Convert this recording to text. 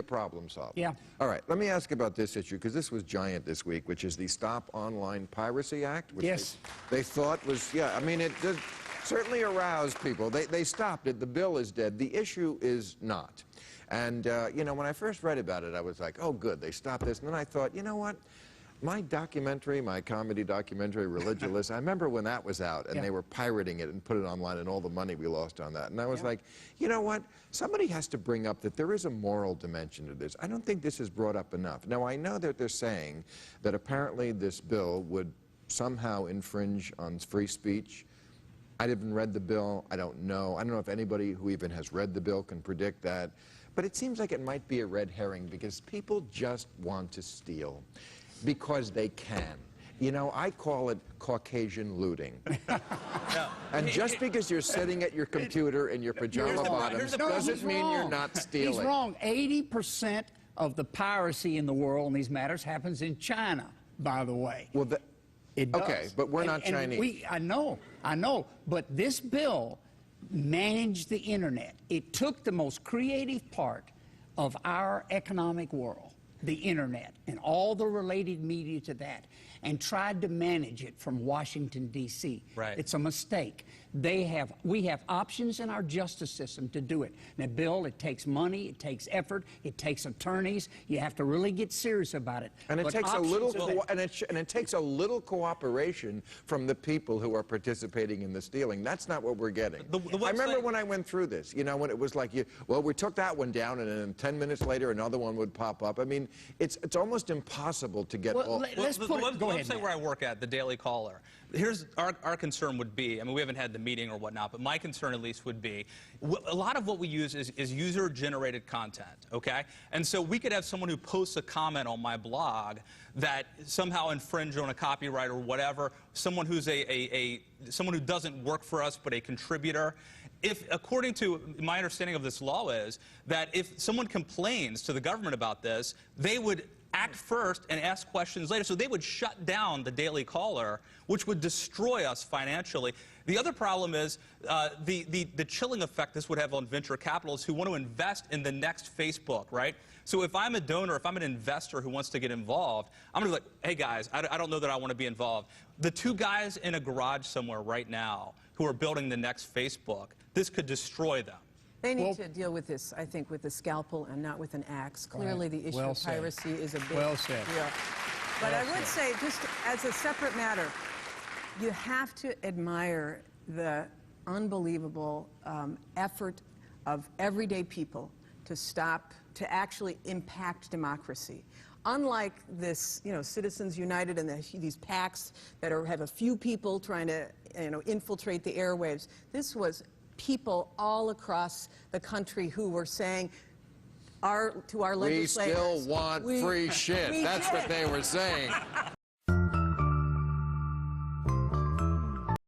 problem solver. Yeah. All right, let me ask about this issue, because this was giant this week, which is the Stop Online Piracy Act, which yes. they thought was, yeah, I mean, it did certainly aroused people. They stopped it. The bill is dead. The issue is not. And, you know, when I first read about it, I was like, oh, good, they stopped this. And then I thought, you know what? My documentary, my comedy documentary, Religious, I remember when that was out, and they were pirating it and put it online, and all the money we lost on that. And I was like, you know what? Somebody has to bring up that there is a moral dimension to this. I don't think this is brought up enough. Now, I know that they're saying that apparently this bill would somehow infringe on free speech. I haven't read the bill. I don't know. I don't know if anybody who even has read the bill can predict that. But it seems like it might be a red herring, because people just want to steal because they can. You know, I call it Caucasian looting. And just because you're sitting at your computer in your pajama bottoms doesn't mean you're not stealing. He's wrong. 80% of the piracy in the world in these matters happens in China, by the way. Well, it does. Okay, but we're not Chinese. I know. But this bill managed the internet. It took the most creative part of our economic world, the internet, and all the related media to that, and tried to manage it from Washington, D.C. Right. It's a mistake. We have options in our justice system to do it. Now, Bill, it takes money, it takes effort, it takes attorneys. You have to really get serious about it. And it takes a little, and it takes a little cooperation from the people who are participating in the stealing. That's not what we're getting. I remember when I went through this, you know, when it was like, well, we took that one down, and then 10 minutes later, another one would pop up. I mean, it's almost impossible to get all. Let's go ahead. Where I work at, the Daily Caller. Here's our concern would be, I mean, we haven't had the meeting or whatnot, but my concern at least would be, a lot of what we use is user-generated content, okay? And so we could have someone who posts a comment on my blog that somehow infringe on a copyright or whatever, someone who's someone who doesn't work for us but a contributor. If, according to my understanding of this law, is that if someone complains to the government about this, they would act first and ask questions later. So they would shut down the Daily Caller, which would destroy us financially. The other problem is the chilling effect this would have on venture capitalists who want to invest in the next Facebook, right? So if I'm a donor, if I'm an investor who wants to get involved, I'm going to be like, hey, guys, I don't know that I want to be involved. The two guys in a garage somewhere right now who are building the next Facebook, this could destroy them. They need to deal with this, I think, with a scalpel and not with an axe. Clearly, the issue of piracy is a big deal. But I would say, just as a separate matter, you have to admire the unbelievable effort of everyday people to actually impact democracy. Unlike this, you know, Citizens United and these PACs that have a few people trying to, you know, infiltrate the airwaves, this was people all across the country who were saying to our legislators, we still want free shit. That's what they were saying.